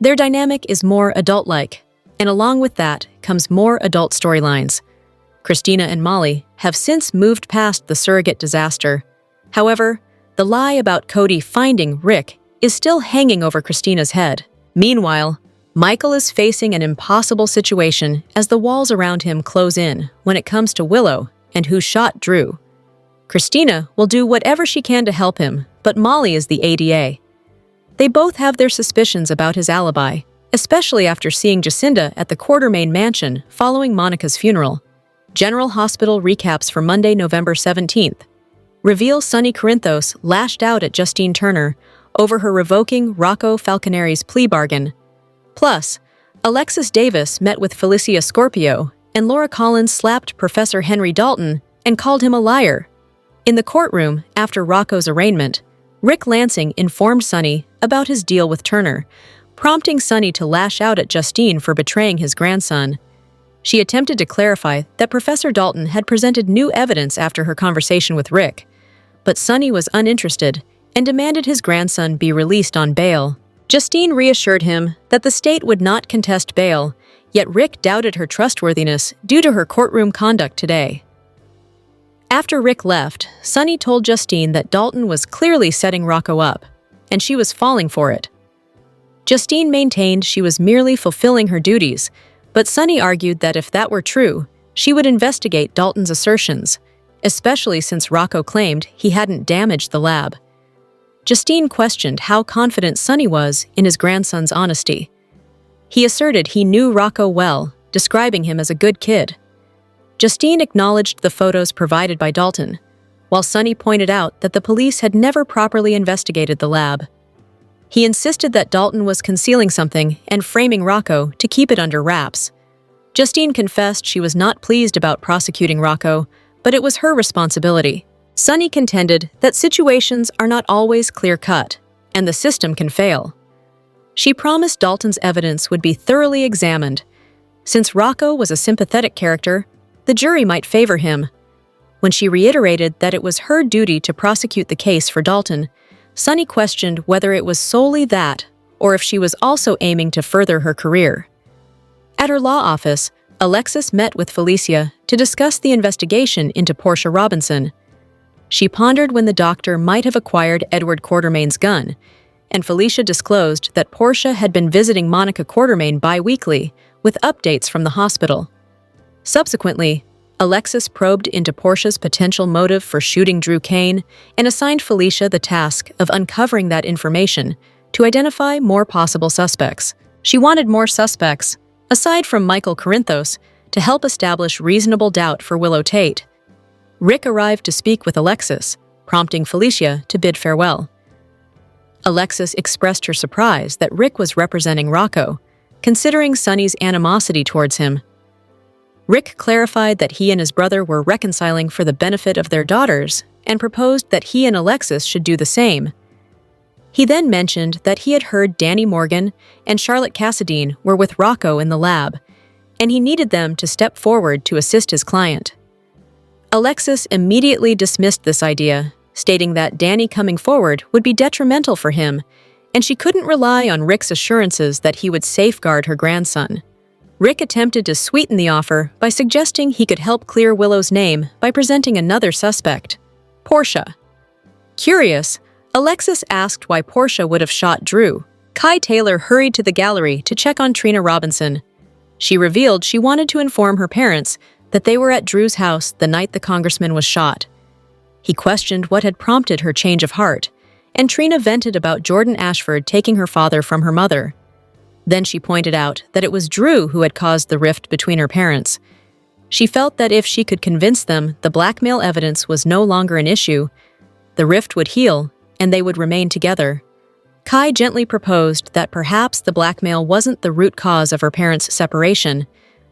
Their dynamic is more adult-like, and along with that comes more adult storylines. Christina and Molly have since moved past the surrogate disaster. However, the lie about Cody finding Rick is still hanging over Christina's head. Meanwhile, Michael is facing an impossible situation as the walls around him close in when it comes to Willow and who shot Drew. Christina will do whatever she can to help him, but Molly is the ADA. They both have their suspicions about his alibi, especially after seeing Jacinda at the Quartermain mansion following Monica's funeral. General Hospital recaps for Monday, November 17th. Reveal Sonny Corinthos lashed out at Justine Turner over her revoking Rocco Falconeri's plea bargain. Plus, Alexis Davis met with Felicia Scorpio, and Laura Collins slapped Professor Henry Dalton and called him a liar. In the courtroom, after Rocco's arraignment, Rick Lansing informed Sonny about his deal with Turner, prompting Sonny to lash out at Justine for betraying his grandson. She attempted to clarify that Professor Dalton had presented new evidence after her conversation with Rick, but Sonny was uninterested and demanded his grandson be released on bail. Justine reassured him that the state would not contest bail, yet Rick doubted her trustworthiness due to her courtroom conduct today. After Rick left, Sonny told Justine that Dalton was clearly setting Rocco up, and she was falling for it. Justine maintained she was merely fulfilling her duties, but Sonny argued that if that were true, she would investigate Dalton's assertions, especially since Rocco claimed he hadn't damaged the lab. Justine questioned how confident Sonny was in his grandson's honesty. He asserted he knew Rocco well, describing him as a good kid. Justine acknowledged the photos provided by Dalton, while Sonny pointed out that the police had never properly investigated the lab. He insisted that Dalton was concealing something and framing Rocco to keep it under wraps. Justine confessed she was not pleased about prosecuting Rocco, but it was her responsibility. Sonny contended that situations are not always clear-cut, and the system can fail. She promised Dalton's evidence would be thoroughly examined. Since Rocco was a sympathetic character, the jury might favor him. When she reiterated that it was her duty to prosecute the case for Dalton, Sonny questioned whether it was solely that or if she was also aiming to further her career. At her law office, Alexis met with Felicia to discuss the investigation into Portia Robinson. She pondered when the doctor might have acquired Edward Quartermain's gun, and Felicia disclosed that Portia had been visiting Monica Quartermain bi-weekly with updates from the hospital. Subsequently, Alexis probed into Portia's potential motive for shooting Drew Kane and assigned Felicia the task of uncovering that information to identify more possible suspects. She wanted more suspects, aside from Michael Corinthos, to help establish reasonable doubt for Willow Tate. Rick arrived to speak with Alexis, prompting Felicia to bid farewell. Alexis expressed her surprise that Rick was representing Rocco, considering Sonny's animosity towards him. Rick clarified that he and his brother were reconciling for the benefit of their daughters and proposed that he and Alexis should do the same. He then mentioned that he had heard Danny Morgan and Charlotte Cassadine were with Rocco in the lab, and he needed them to step forward to assist his client. Alexis immediately dismissed this idea, stating that Danny coming forward would be detrimental for him, and she couldn't rely on Rick's assurances that he would safeguard her grandson. Rick attempted to sweeten the offer by suggesting he could help clear Willow's name by presenting another suspect, Portia. Curious, Alexis asked why Portia would have shot Drew. Kai Taylor hurried to the gallery to check on Trina Robinson. She revealed she wanted to inform her parents that they were at Drew's house the night the congressman was shot. He questioned what had prompted her change of heart, and Trina vented about Jordan Ashford taking her father from her mother. Then she pointed out that it was Drew who had caused the rift between her parents. She felt that if she could convince them the blackmail evidence was no longer an issue, the rift would heal and they would remain together. Kai gently proposed that perhaps the blackmail wasn't the root cause of her parents' separation,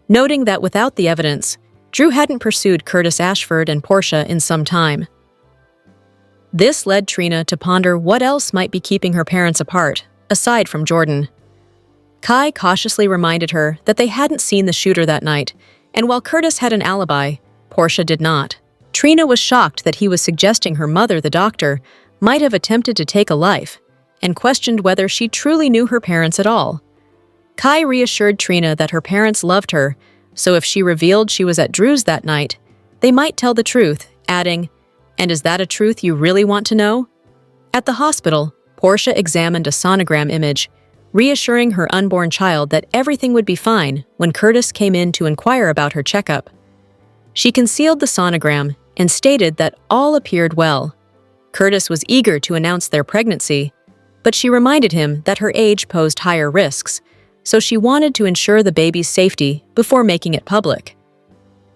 noting that without the evidence, Drew hadn't pursued Curtis Ashford and Portia in some time. This led Trina to ponder what else might be keeping her parents apart, aside from Jordan. Kai cautiously reminded her that they hadn't seen the shooter that night, and while Curtis had an alibi, Portia did not. Trina was shocked that he was suggesting her mother, the doctor, might have attempted to take a life, and questioned whether she truly knew her parents at all. Kai reassured Trina that her parents loved her, so if she revealed she was at Drew's that night, they might tell the truth, adding, "And is that a truth you really want to know?" At the hospital, Portia examined a sonogram image, reassuring her unborn child that everything would be fine when Curtis came in to inquire about her checkup. She concealed the sonogram and stated that all appeared well. Curtis was eager to announce their pregnancy, but she reminded him that her age posed higher risks, so she wanted to ensure the baby's safety before making it public.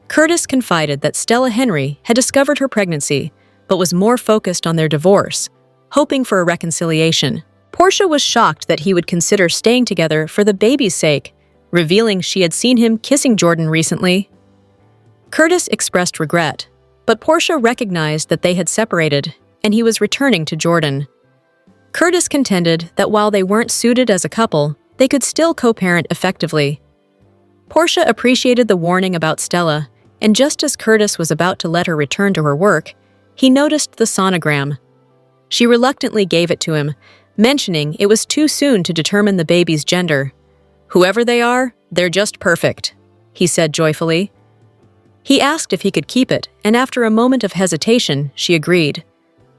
Curtis confided that Stella Henry had discovered her pregnancy, but was more focused on their divorce, hoping for a reconciliation. Portia was shocked that he would consider staying together for the baby's sake, revealing she had seen him kissing Jordan recently. Curtis expressed regret, but Portia recognized that they had separated and he was returning to Jordan. Curtis contended that while they weren't suited as a couple, they could still co-parent effectively. Portia appreciated the warning about Stella, and just as Curtis was about to let her return to her work, he noticed the sonogram. She reluctantly gave it to him, mentioning it was too soon to determine the baby's gender. "Whoever they are, they're just perfect," he said joyfully. He asked if he could keep it, and after a moment of hesitation, she agreed.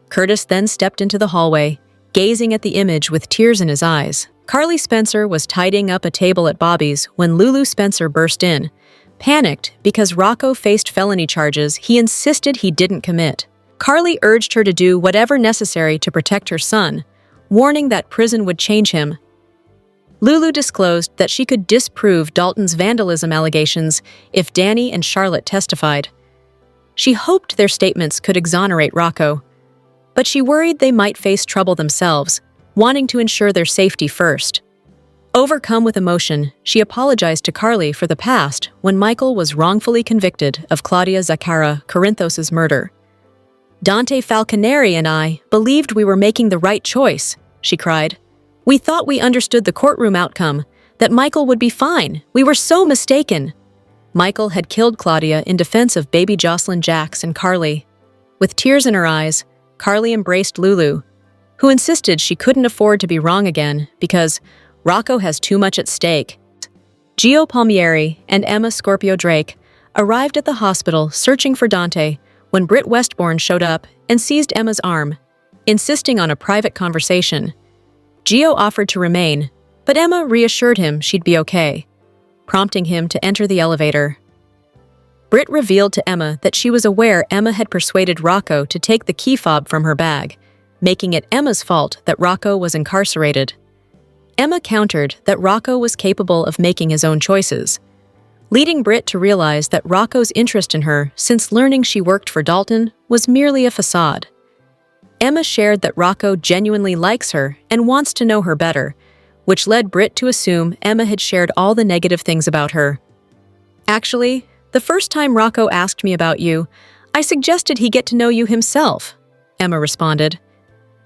Curtis then stepped into the hallway, gazing at the image with tears in his eyes. Carly Spencer was tidying up a table at Bobby's when Lulu Spencer burst in. Panicked because Rocco faced felony charges he insisted he didn't commit. Carly urged her to do whatever necessary to protect her son, warning that prison would change him. Lulu disclosed that she could disprove Dalton's vandalism allegations if Danny and Charlotte testified. She hoped their statements could exonerate Rocco, but she worried they might face trouble themselves, wanting to ensure their safety first. Overcome with emotion, she apologized to Carly for the past when Michael was wrongfully convicted of Claudia Zaccara Corinthos' murder. "Dante Falconeri and I believed we were making the right choice," she cried. "We thought we understood the courtroom outcome, that Michael would be fine. We were so mistaken." Michael had killed Claudia in defense of baby Jocelyn Jax and Carly. With tears in her eyes, Carly embraced Lulu, who insisted she couldn't afford to be wrong again because Rocco has too much at stake. Gio Palmieri and Emma Scorpio Drake arrived at the hospital searching for Dante when Britt Westbourne showed up and seized Emma's arm, insisting on a private conversation. Gio offered to remain, but Emma reassured him she'd be okay, prompting him to enter the elevator. Britt revealed to Emma that she was aware Emma had persuaded Rocco to take the key fob from her bag, making it Emma's fault that Rocco was incarcerated. Emma countered that Rocco was capable of making his own choices, leading Britt to realize that Rocco's interest in her since learning she worked for Dalton was merely a facade. Emma shared that Rocco genuinely likes her and wants to know her better, which led Britt to assume Emma had shared all the negative things about her. "Actually, the first time Rocco asked me about you, I suggested he get to know you himself," Emma responded.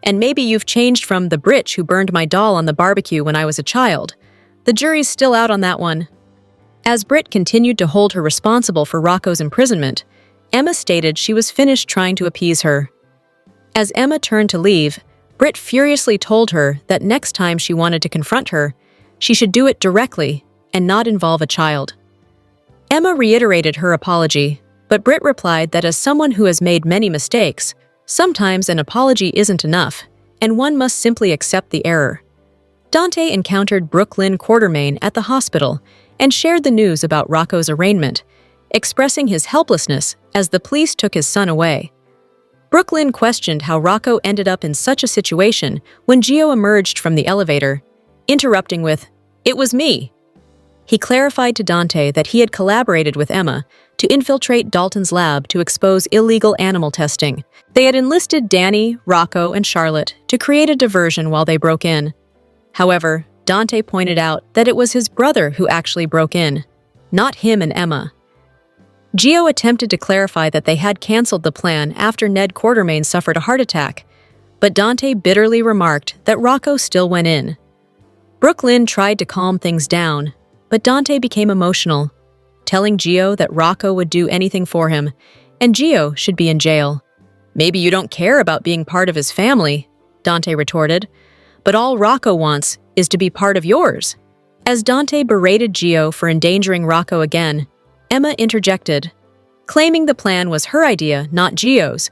"And maybe you've changed from the Britch who burned my doll on the barbecue when I was a child. The jury's still out on that one." As Britt continued to hold her responsible for Rocco's imprisonment, Emma stated she was finished trying to appease her. As Emma turned to leave, Britt furiously told her that next time she wanted to confront her, she should do it directly and not involve a child. Emma reiterated her apology, but Britt replied that as someone who has made many mistakes, sometimes an apology isn't enough, and one must simply accept the error. Dante encountered Brooklyn Quartermain at the hospital and shared the news about Rocco's arraignment, expressing his helplessness as the police took his son away. Brooklyn questioned how Rocco ended up in such a situation when Gio emerged from the elevator, interrupting with, "It was me." He clarified to Dante that he had collaborated with Emma to infiltrate Dalton's lab to expose illegal animal testing. They had enlisted Danny, Rocco, and Charlotte to create a diversion while they broke in. However, Dante pointed out that it was his brother who actually broke in, not him and Emma. Gio attempted to clarify that they had canceled the plan after Ned Quartermain suffered a heart attack, but Dante bitterly remarked that Rocco still went in. Brooklyn tried to calm things down, but Dante became emotional, telling Gio that Rocco would do anything for him, and Gio should be in jail. "Maybe you don't care about being part of his family," Dante retorted, "but all Rocco wants is to be part of yours." As Dante berated Gio for endangering Rocco again, Emma interjected, claiming the plan was her idea, not Gio's.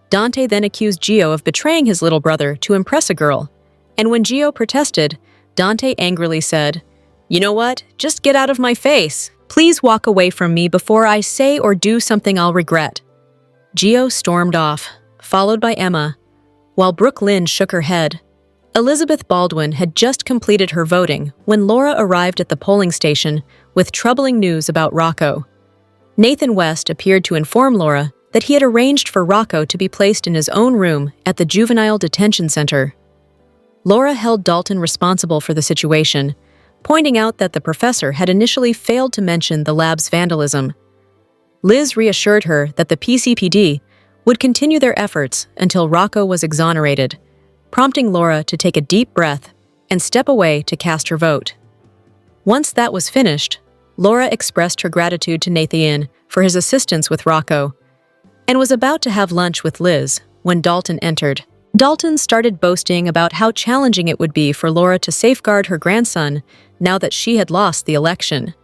Dante then accused Gio of betraying his little brother to impress a girl, and when Gio protested, Dante angrily said, "You know what? Just get out of my face. Please walk away from me before I say or do something I'll regret." Gio stormed off, followed by Emma, while Brooklyn shook her head. Elizabeth Baldwin had just completed her voting when Laura arrived at the polling station with troubling news about Rocco. Nathan West appeared to inform Laura that he had arranged for Rocco to be placed in his own room at the juvenile detention center. Laura held Dalton responsible for the situation, pointing out that the professor had initially failed to mention the lab's vandalism. Liz reassured her that the PCPD would continue their efforts until Rocco was exonerated, prompting Laura to take a deep breath and step away to cast her vote. Once that was finished, Laura expressed her gratitude to Nathan for his assistance with Rocco, and was about to have lunch with Liz when Dalton entered. Dalton started boasting about how challenging it would be for Laura to safeguard her grandson now that she had lost the election.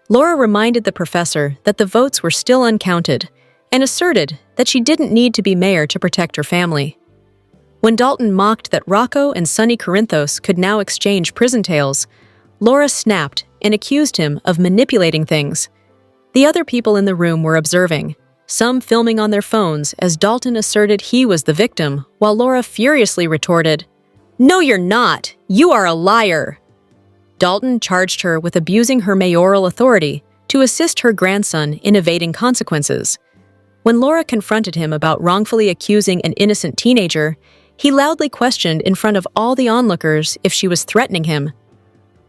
Laura reminded the professor that the votes were still uncounted and asserted that she didn't need to be mayor to protect her family. When Dalton mocked that Rocco and Sonny Corinthos could now exchange prison tales, Laura snapped and accused him of manipulating things. The other people in the room were observing, some filming on their phones as Dalton asserted he was the victim, while Laura furiously retorted, "No, you're not! You are a liar!" Dalton charged her with abusing her mayoral authority to assist her grandson in evading consequences. When Laura confronted him about wrongfully accusing an innocent teenager, he loudly questioned in front of all the onlookers if she was threatening him.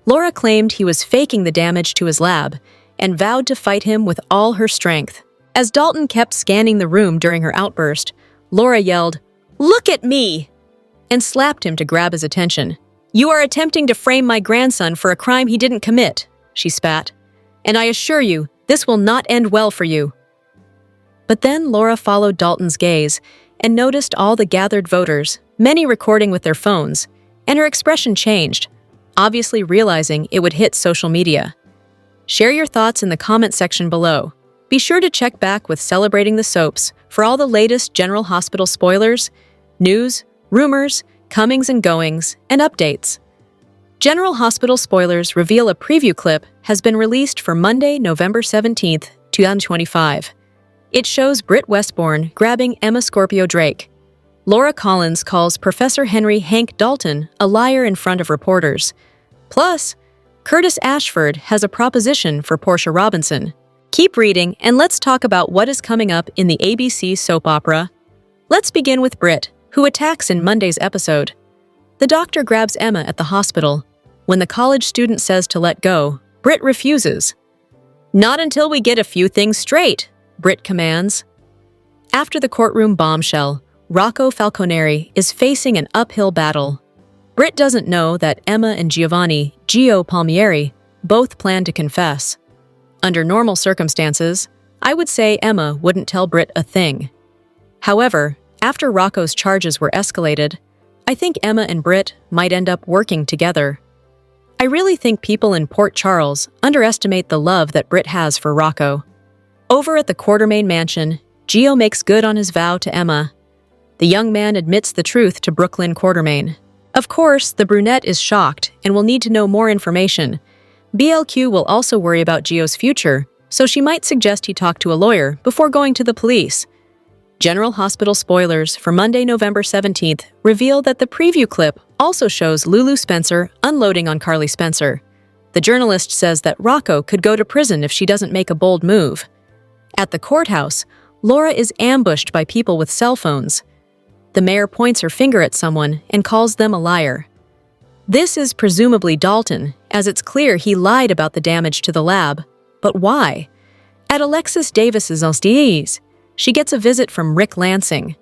Laura claimed he was faking the damage to his lab and vowed to fight him with all her strength. As Dalton kept scanning the room during her outburst, Laura yelled, "Look at me!" and slapped him to grab his attention. "You are attempting to frame my grandson for a crime he didn't commit," she spat. "And I assure you, this will not end well for you." But then Laura followed Dalton's gaze and noticed all the gathered voters, many recording with their phones, and her expression changed, obviously realizing it would hit social media. Share your thoughts in the comment section below. Be sure to check back with Celebrating the Soaps for all the latest General Hospital spoilers, news, rumors, comings and goings, and updates. General Hospital spoilers reveal a preview clip has been released for Monday, November 17th, 2025. It shows Britt Westbourne grabbing Emma Scorpio Drake. Laura Collins calls Professor Henry Hank Dalton a liar in front of reporters. Plus, Curtis Ashford has a proposition for Portia Robinson. Keep reading, and let's talk about what is coming up in the ABC soap opera. Let's begin with Britt, who attacks in Monday's episode. The doctor grabs Emma at the hospital. When the college student says to let go, Britt refuses. "Not until we get a few things straight," Britt commands. After the courtroom bombshell, Rocco Falconeri is facing an uphill battle. Britt doesn't know that Emma and Giovanni, Gio Palmieri, both plan to confess. Under normal circumstances, I would say Emma wouldn't tell Britt a thing. However, after Rocco's charges were escalated, I think Emma and Britt might end up working together. I really think people in Port Charles underestimate the love that Britt has for Rocco. Over at the Quartermain mansion, Gio makes good on his vow to Emma. The young man admits the truth to Brooklyn Quartermain. Of course, the brunette is shocked and will need to know more information. BLQ will also worry about Gio's future, so she might suggest he talk to a lawyer before going to the police. General Hospital spoilers for Monday, November 17th reveal that the preview clip also shows Lulu Spencer unloading on Carly Spencer. The journalist says that Rocco could go to prison if she doesn't make a bold move. At the courthouse, Laura is ambushed by people with cell phones. The mayor points her finger at someone and calls them a liar. This is presumably Dalton, as it's clear he lied about the damage to the lab. But why? At Alexis Davis's Elsties, she gets a visit from Rick Lansing.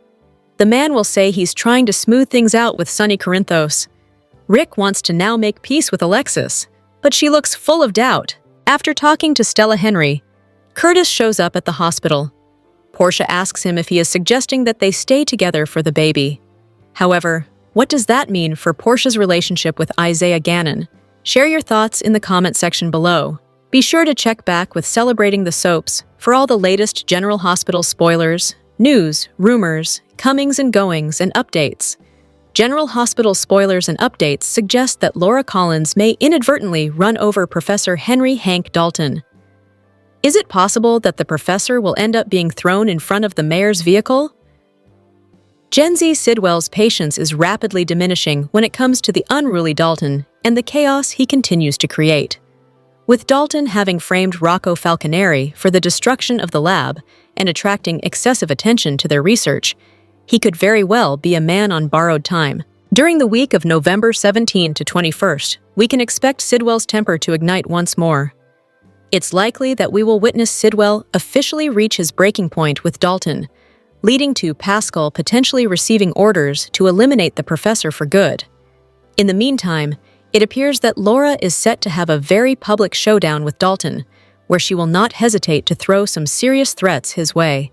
The man will say he's trying to smooth things out with Sonny Corinthos. Rick wants to now make peace with Alexis, but she looks full of doubt. After talking to Stella Henry, Curtis shows up at the hospital. Portia asks him if he is suggesting that they stay together for the baby. However, what does that mean for Portia's relationship with Isaiah Gannon? Share your thoughts in the comment section below. Be sure to check back with Celebrating the Soaps for all the latest General Hospital spoilers, news, rumors, comings and goings, and updates. General Hospital spoilers and updates suggest that Laura Collins may inadvertently run over Professor Henry Hank Dalton. Is it possible that the professor will end up being thrown in front of the mayor's vehicle? Gen Z Sidwell's patience is rapidly diminishing when it comes to the unruly Dalton and the chaos he continues to create. With Dalton having framed Rocco Falconeri for the destruction of the lab and attracting excessive attention to their research, he could very well be a man on borrowed time. During the week of November 17 to 21st, we can expect Sidwell's temper to ignite once more. It's likely that we will witness Sidwell officially reach his breaking point with Dalton, leading to Pascal potentially receiving orders to eliminate the professor for good. In the meantime, it appears that Laura is set to have a very public showdown with Dalton, where she will not hesitate to throw some serious threats his way.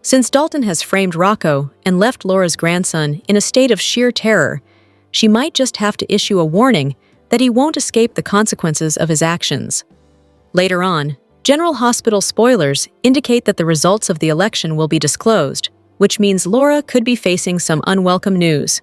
Since Dalton has framed Rocco and left Laura's grandson in a state of sheer terror, she might just have to issue a warning that he won't escape the consequences of his actions. Later on, General Hospital spoilers indicate that the results of the election will be disclosed, which means Laura could be facing some unwelcome news.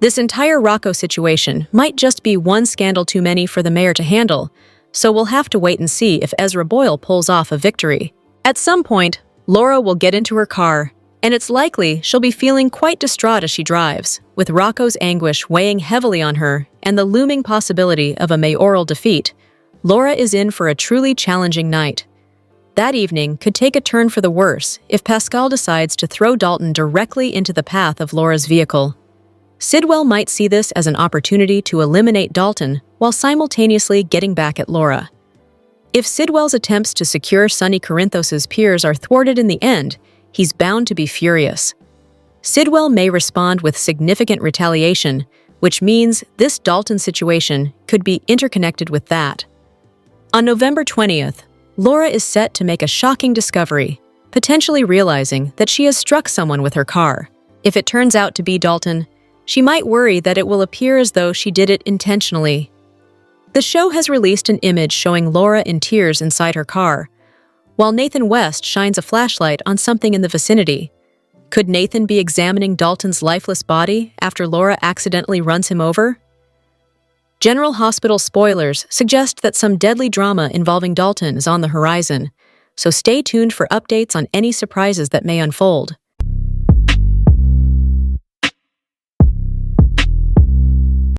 This entire Rocco situation might just be one scandal too many for the mayor to handle, so we'll have to wait and see if Ezra Boyle pulls off a victory. At some point, Laura will get into her car, and it's likely she'll be feeling quite distraught as she drives, with Rocco's anguish weighing heavily on her and the looming possibility of a mayoral defeat. Laura is in for a truly challenging night. That evening could take a turn for the worse if Pascal decides to throw Dalton directly into the path of Laura's vehicle. Sidwell might see this as an opportunity to eliminate Dalton while simultaneously getting back at Laura. If Sidwell's attempts to secure Sonny Corinthos' peers are thwarted in the end, he's bound to be furious. Sidwell may respond with significant retaliation, which means this Dalton situation could be interconnected with that. On November 20th, Laura is set to make a shocking discovery, potentially realizing that she has struck someone with her car. If it turns out to be Dalton, she might worry that it will appear as though she did it intentionally. The show has released an image showing Laura in tears inside her car, while Nathan West shines a flashlight on something in the vicinity. Could Nathan be examining Dalton's lifeless body after Laura accidentally runs him over? General Hospital spoilers suggest that some deadly drama involving Dalton is on the horizon, so stay tuned for updates on any surprises that may unfold.